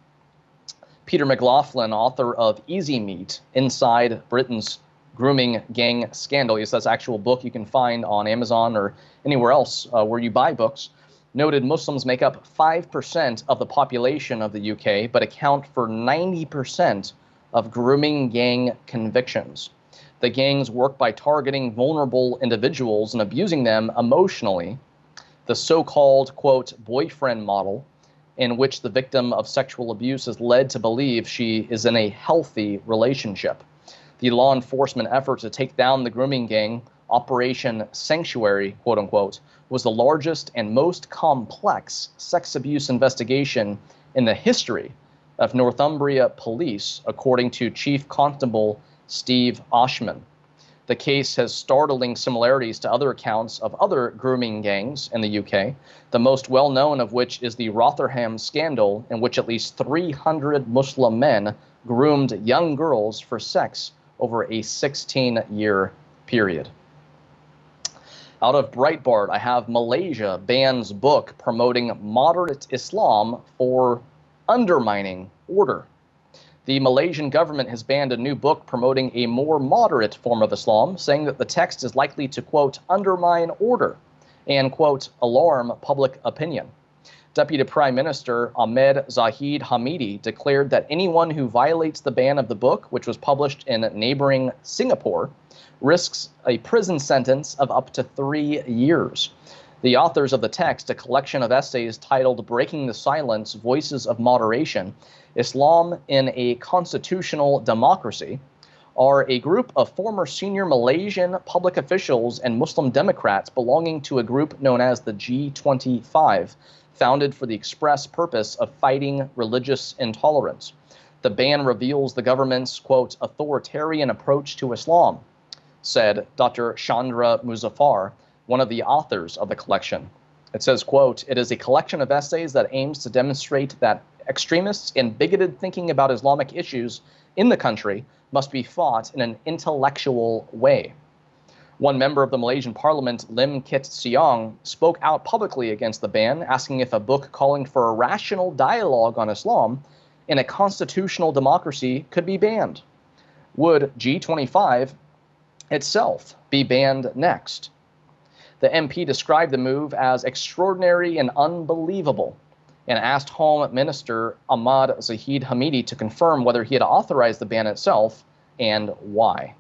Peter McLaughlin, author of Easy Meat, Inside Britain's Grooming Gang Scandal, yes, that's an actual book you can find on Amazon or anywhere else where you buy books, noted Muslims make up 5% of the population of the UK, but account for 90% of grooming gang convictions. The gangs work by targeting vulnerable individuals and abusing them emotionally. The so-called, quote, boyfriend model, in which the victim of sexual abuse is led to believe she is in a healthy relationship. The law enforcement effort to take down the grooming gang, Operation Sanctuary, quote unquote, was the largest and most complex sex abuse investigation in the history of Northumbria Police, according to Chief Constable Steve Oshman. The case has startling similarities to other accounts of other grooming gangs in the UK, the most well-known of which is the Rotherham scandal, in which at least 300 Muslim men groomed young girls for sex over a 16-year period. Out of Breitbart, I have Malaysia bans book promoting moderate Islam for undermining order. The Malaysian government has banned a new book promoting a more moderate form of Islam, saying that the text is likely to, quote, undermine order and, quote, alarm public opinion. Deputy Prime Minister Ahmed Zahid Hamidi declared that anyone who violates the ban of the book, which was published in neighboring Singapore, risks a prison sentence of up to 3 years. The authors of the text, a collection of essays titled Breaking the Silence, Voices of Moderation, Islam in a Constitutional Democracy, are a group of former senior Malaysian public officials and Muslim Democrats belonging to a group known as the G25, founded for the express purpose of fighting religious intolerance. The ban reveals the government's, quote, authoritarian approach to Islam, said Dr. Chandra Muzaffar, one of the authors of the collection. It says, quote, it is a collection of essays that aims to demonstrate that extremists and bigoted thinking about Islamic issues in the country must be fought in an intellectual way. One member of the Malaysian parliament, Lim Kit Siong, spoke out publicly against the ban, asking if a book calling for a rational dialogue on Islam in a constitutional democracy could be banned. Would G25 itself be banned next? The MP described the move as extraordinary and unbelievable and asked Home Minister Ahmad Zahid Hamidi to confirm whether he had authorized the ban itself and why.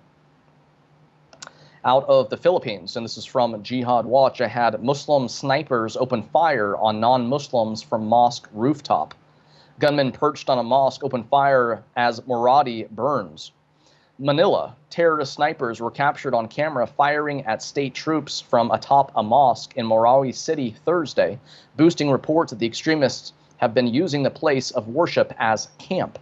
Out of the Philippines, and this is from Jihad Watch, I had Muslim snipers open fire on non-Muslims from mosque rooftop. Gunmen perched on a mosque open fire as Moradi burns. Manila, terrorist snipers were captured on camera firing at state troops from atop a mosque in Marawi City Thursday, boosting reports that the extremists have been using the place of worship as camp.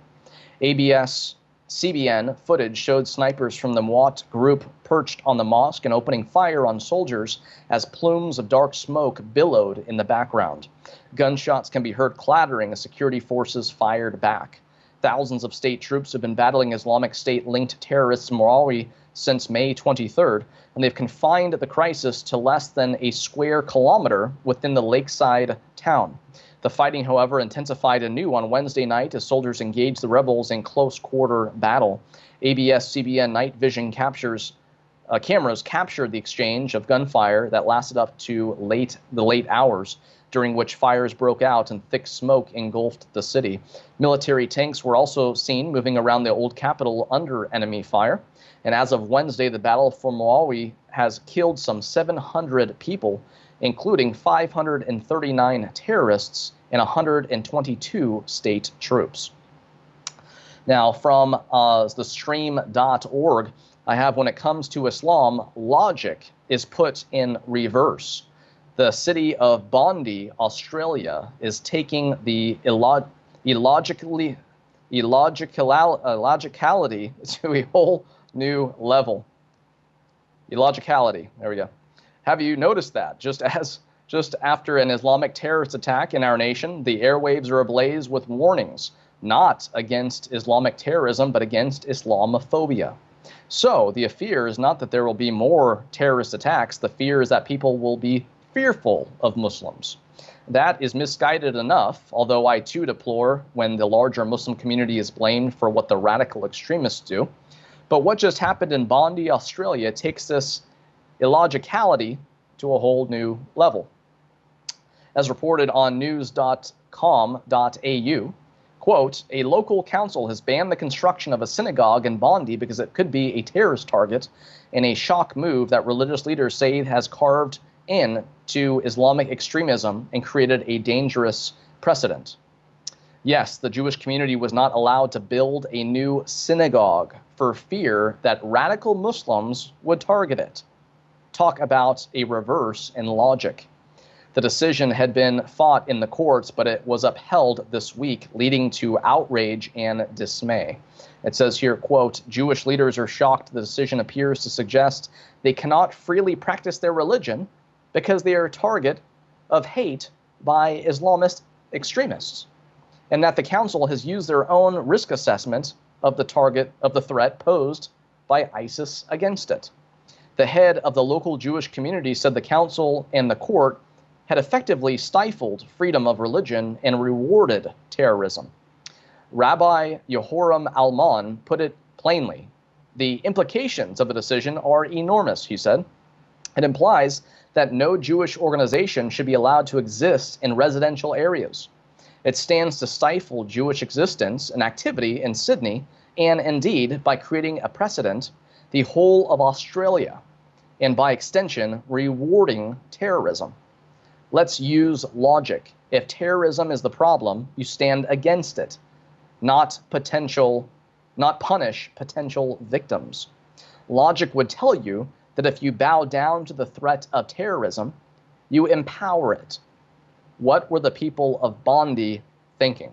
ABS-CBN footage showed snipers from the Mwat group perched on the mosque and opening fire on soldiers as plumes of dark smoke billowed in the background. Gunshots can be heard clattering as security forces fired back. Thousands of state troops have been battling Islamic State-linked terrorists in Marawi since May 23rd, and they've confined the crisis to less than a square kilometer within the lakeside town. The fighting, however, intensified anew on Wednesday night as soldiers engaged the rebels in close-quarter battle. ABS-CBN night vision cameras captured the exchange of gunfire that lasted up to the late hours, during which fires broke out and thick smoke engulfed the city. Military tanks were also seen moving around the old capital under enemy fire. And as of Wednesday, the battle for Marawi has killed some 700 people, including 539 terrorists and 122 state troops. Now, from the stream.org, I have, when it comes to Islam, logic is put in reverse. The city of Bondi, Australia, is taking the illogicality to a whole new level. Illogicality, there we go. Have you noticed that? Just after an Islamic terrorist attack in our nation, the airwaves are ablaze with warnings, not against Islamic terrorism, but against Islamophobia. So the fear is not that there will be more terrorist attacks. The fear is that people will be fearful of Muslims. That is misguided enough, although I too deplore when the larger Muslim community is blamed for what the radical extremists do. But what just happened in Bondi, Australia, takes this illogicality to a whole new level. As reported on news.com.au, quote, a local council has banned the construction of a synagogue in Bondi because it could be a terrorist target, in a shock move that religious leaders say has carved in to Islamic extremism and created a dangerous precedent. Yes, the Jewish community was not allowed to build a new synagogue for fear that radical Muslims would target it. Talk about a reverse in logic. The decision had been fought in the courts, but it was upheld this week, leading to outrage and dismay. It says here, quote, Jewish leaders are shocked the decision appears to suggest they cannot freely practice their religion because they are a target of hate by Islamist extremists, and that the council has used their own risk assessment of the target of the threat posed by ISIS against it. The head of the local Jewish community said the council and the court had effectively stifled freedom of religion and rewarded terrorism. Rabbi Yehoram Alman put it plainly. The implications of the decision are enormous, he said. It implies that no Jewish organization should be allowed to exist in residential areas. It stands to stifle Jewish existence and activity in Sydney, and indeed, by creating a precedent, the whole of Australia, and by extension, rewarding terrorism. Let's use logic. If terrorism is the problem, you stand against it, not punish potential victims. Logic would tell you that if you bow down to the threat of terrorism, you empower it. What were the people of Bondi thinking?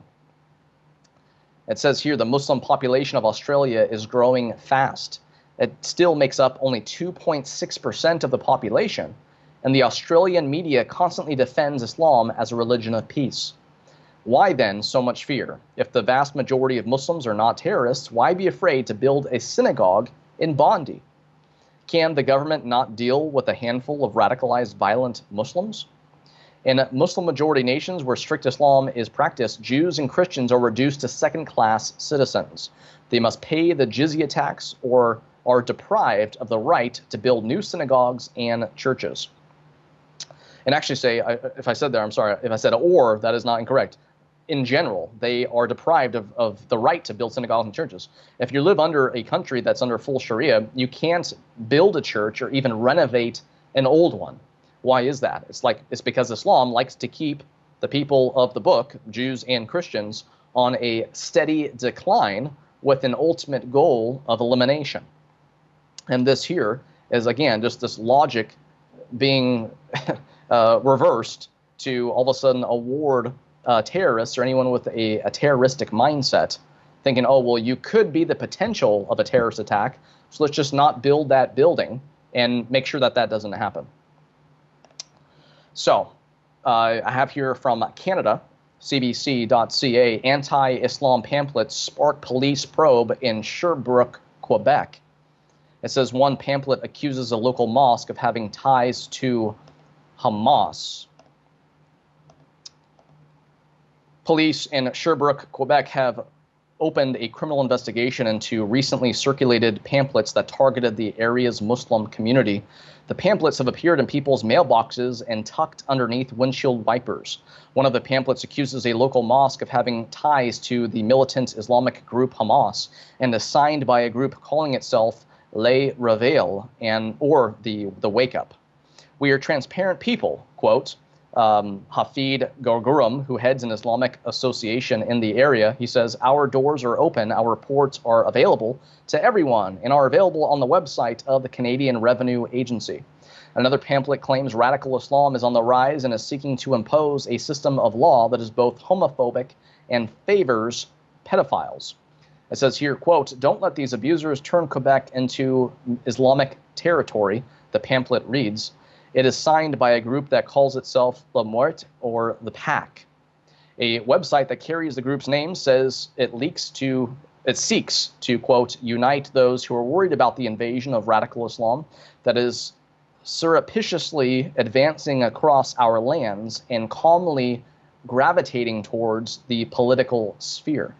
It says here the Muslim population of Australia is growing fast. It still makes up only 2.6% of the population, and the Australian media constantly defends Islam as a religion of peace. Why then so much fear? If the vast majority of Muslims are not terrorists, why be afraid to build a synagogue in Bondi? Can the government not deal with a handful of radicalized violent Muslims? In Muslim-majority nations where strict Islam is practiced, Jews and Christians are reduced to second-class citizens. They must pay the jizya tax or are deprived of the right to build new synagogues and churches. And actually if I said there, I'm sorry, if I said or, that is not incorrect. In general, they are deprived of the right to build synagogues and churches. If you live under a country that's under full Sharia, you can't build a church or even renovate an old one. Why is that? It's because Islam likes to keep the people of the book, Jews and Christians, on a steady decline with an ultimate goal of elimination. And this here is, again, just this logic being reversed to all of a sudden award terrorists or anyone with a terroristic mindset, thinking, oh, well, you could be the potential of a terrorist attack, so let's just not build that building and make sure that that doesn't happen. So I have here from Canada, cbc.ca, anti-Islam pamphlets spark police probe in Sherbrooke, Quebec. It says one pamphlet accuses a local mosque of having ties to Hamas. Police in Sherbrooke, Quebec have opened a criminal investigation into recently circulated pamphlets that targeted the area's Muslim community. The pamphlets have appeared in people's mailboxes and tucked underneath windshield wipers. One of the pamphlets accuses a local mosque of having ties to the militant Islamic group Hamas and is signed by a group calling itself Le Réveil, or the Wake Up. We are transparent people, quote. Hafid Gargurum, who heads an Islamic association in the area, he says, our doors are open, our reports are available to everyone and are available on the website of the Canadian Revenue Agency. Another pamphlet claims radical Islam is on the rise and is seeking to impose a system of law that is both homophobic and favors pedophiles. It says here, quote, don't let these abusers turn Quebec into Islamic territory, the pamphlet reads. It is signed by a group that calls itself La Mort, or the Pack. A website that carries the group's name says it seeks to, quote, unite those who are worried about the invasion of radical Islam that is surreptitiously advancing across our lands and calmly gravitating towards the political sphere.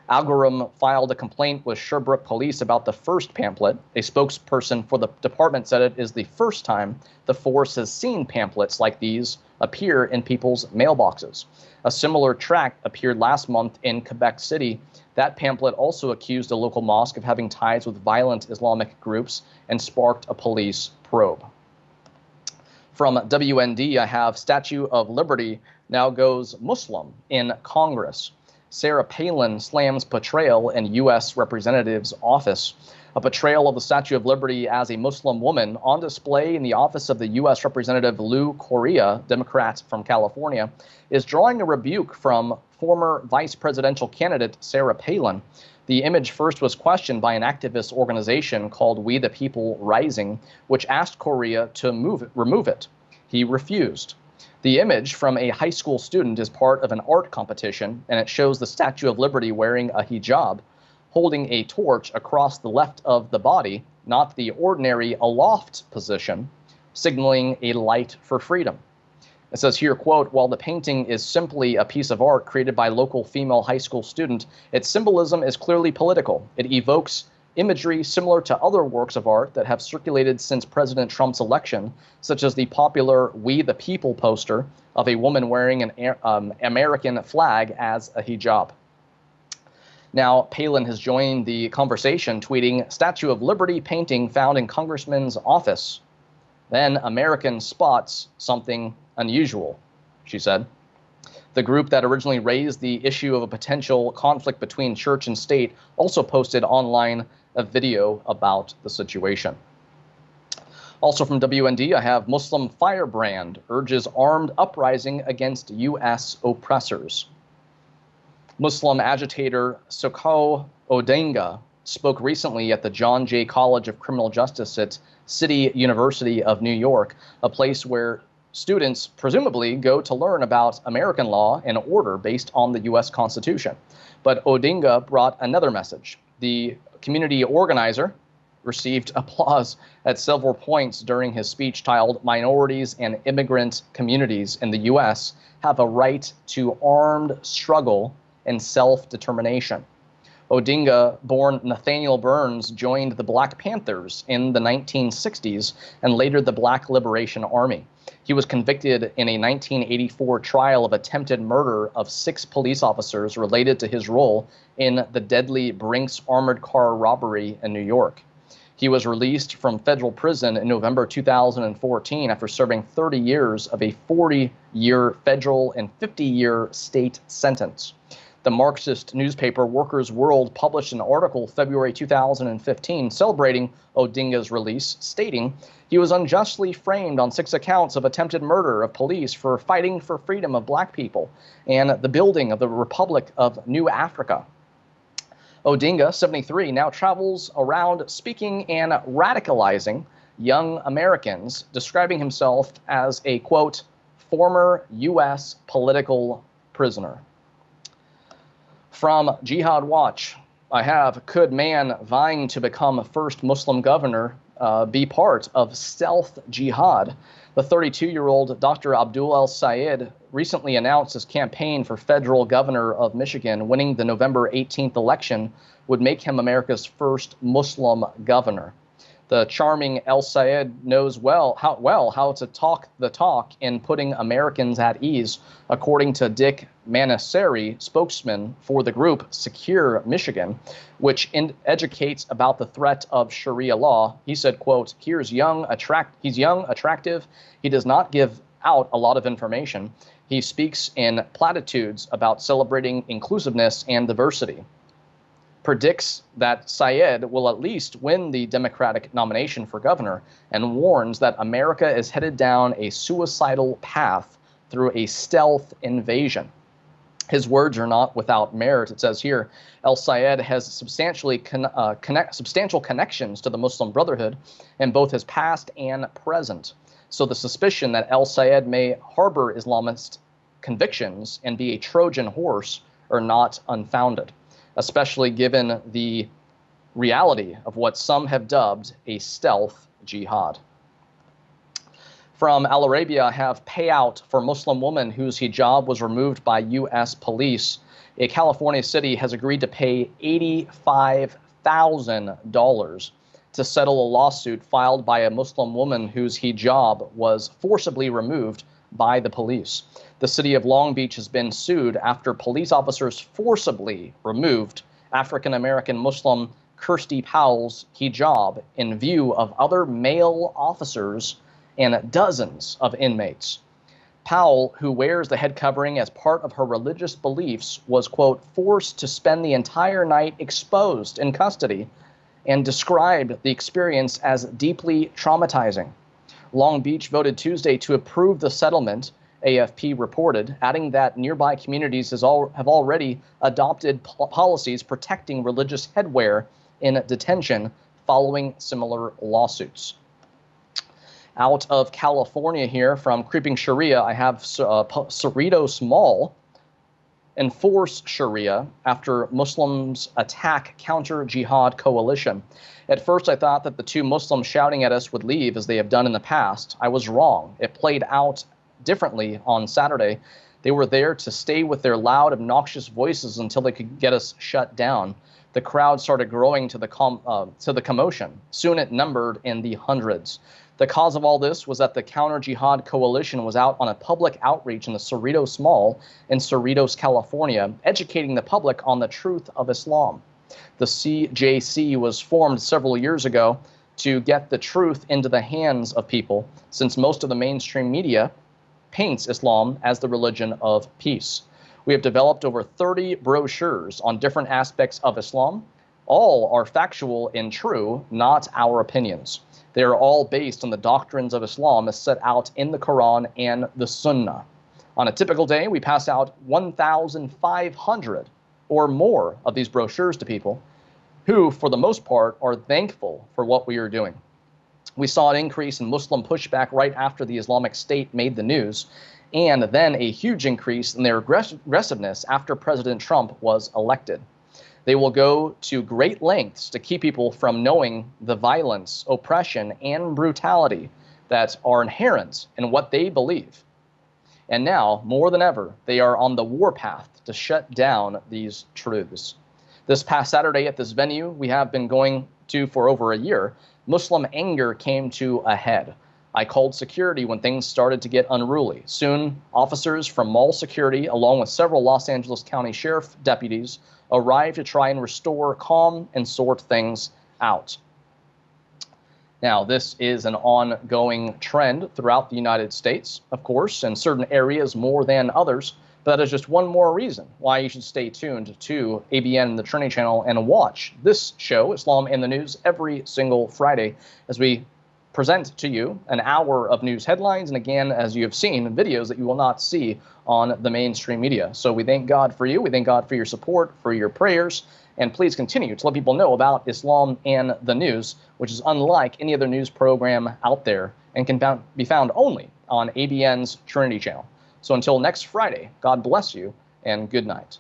Algorithm filed a complaint with Sherbrooke Police about the first pamphlet. A spokesperson for the department said it is the first time the force has seen pamphlets like these appear in people's mailboxes. A similar tract appeared last month in Quebec City. That pamphlet also accused a local mosque of having ties with violent Islamic groups and sparked a police probe. From WND, I have Statue of Liberty now goes Muslim in Congress. Sarah Palin slams portrayal in U.S. Representative's office. A portrayal of the Statue of Liberty as a Muslim woman on display in the office of the U.S. Representative Lou Correa, Democrat from California, is drawing a rebuke from former vice presidential candidate Sarah Palin. The image first was questioned by an activist organization called We the People Rising, which asked Correa to remove it. He refused. The image from a high school student is part of an art competition, and it shows the Statue of Liberty wearing a hijab, holding a torch across the left of the body, not the ordinary aloft position, signaling a light for freedom. It says here, quote, while the painting is simply a piece of art created by a local female high school student, its symbolism is clearly political. It evokes imagery similar to other works of art that have circulated since President Trump's election, such as the popular We the People poster of a woman wearing an American flag as a hijab. Now, Palin has joined the conversation, tweeting, Statue of Liberty painting found in Congressman's office. Then American spots something unusual, she said. The group that originally raised the issue of a potential conflict between church and state also posted online a video about the situation. Also from WND, I have Muslim firebrand urges armed uprising against U.S. oppressors. Muslim agitator Soko Odinga spoke recently at the John Jay College of Criminal Justice at City University of New York, a place where students presumably go to learn about American law and order based on the U.S. Constitution. But Odinga brought another message. The community organizer received applause at several points during his speech titled, Minorities and Immigrant Communities in the U.S. have a right to armed struggle and self-determination. Odinga, born Nathaniel Burns, joined the Black Panthers in the 1960s and later the Black Liberation Army. He was convicted in a 1984 trial of attempted murder of 6 police officers related to his role in the deadly Brinks armored car robbery in New York. He was released from federal prison in November 2014 after serving 30 years of a 40-year federal and 50-year state sentence. The Marxist newspaper Workers' World published an article February 2015 celebrating Odinga's release, stating he was unjustly framed on 6 accounts of attempted murder of police for fighting for freedom of black people and the building of the Republic of New Africa. Odinga, 73, now travels around speaking and radicalizing young Americans, describing himself as a, quote, former U.S. political prisoner. From Jihad Watch, I have, could man vying to become first Muslim governor be part of stealth jihad? The 32-year-old Dr. Abdul El-Sayed recently announced his campaign for federal governor of Michigan. Winning the November 18th election would make him America's first Muslim governor. The charming El-Sayed knows how to talk the talk in putting Americans at ease, according to Dick Manaseri, spokesman for the group Secure Michigan, which educates about the threat of Sharia law. He said, quote, he's young, attractive. He does not give out a lot of information. He speaks in platitudes about celebrating inclusiveness and diversity. Predicts that Sayed will at least win the Democratic nomination for governor, and warns that America is headed down a suicidal path through a stealth invasion. His words are not without merit. It says here, El-Sayed has substantial connections to the Muslim Brotherhood in both his past and present. So the suspicion that El-Sayed may harbor Islamist convictions and be a Trojan horse are not unfounded, especially given the reality of what some have dubbed a stealth jihad. From Al Arabia, I have payout for Muslim woman whose hijab was removed by U.S. police. A California city has agreed to pay $85,000 to settle a lawsuit filed by a Muslim woman whose hijab was forcibly removed by the police. The city of Long Beach has been sued after police officers forcibly removed African-American Muslim Kirsty Powell's hijab in view of other male officers and dozens of inmates. Powell, who wears the head covering as part of her religious beliefs, was, quote, forced to spend the entire night exposed in custody, and described the experience as deeply traumatizing. Long Beach voted Tuesday to approve the settlement, AFP reported, adding that nearby communities have already adopted policies protecting religious headwear in detention following similar lawsuits. Out of California here, from Creeping Sharia, I have Cerritos Mall enforce Sharia after Muslims attack counter-jihad coalition. At first, I thought that the two Muslims shouting at us would leave as they have done in the past. I was wrong. It played out differently on Saturday. They were there to stay with their loud, obnoxious voices until they could get us shut down. The crowd started growing to the commotion. Soon it numbered in the hundreds. The cause of all this was that the counter-jihad coalition was out on a public outreach in the Cerritos Mall in Cerritos, California, educating the public on the truth of Islam. The CJC was formed several years ago to get the truth into the hands of people, since most of the mainstream media paints Islam as the religion of peace. We have developed over 30 brochures on different aspects of Islam. All are factual and true, not our opinions. They are all based on the doctrines of Islam as set out in the Quran and the Sunnah. On a typical day, we pass out 1,500 or more of these brochures to people who, for the most part, are thankful for what we are doing. We saw an increase in Muslim pushback right after the Islamic State made the news, and then a huge increase in their aggressiveness after President Trump was elected. They will go to great lengths to keep people from knowing the violence, oppression, and brutality that are inherent in what they believe. And now, more than ever, they are on the warpath to shut down these truths. This past Saturday at this venue we have been going to for over a year, Muslim anger came to a head. I called security when things started to get unruly. Soon, officers from mall security, along with several Los Angeles County Sheriff deputies, arrived to try and restore calm and sort things out. Now, this is an ongoing trend throughout the United States, of course, in certain areas more than others. But that is just one more reason why you should stay tuned to ABN, the Trinity channel, and watch this show, Islam in the News, every single Friday as we present to you an hour of news headlines. And again, as you have seen, videos that you will not see on the mainstream media. So we thank God for you. We thank God for your support, for your prayers. And please continue to let people know about Islam and the News, which is unlike any other news program out there and can be found only on ABN's Trinity channel. So until next Friday, God bless you and good night.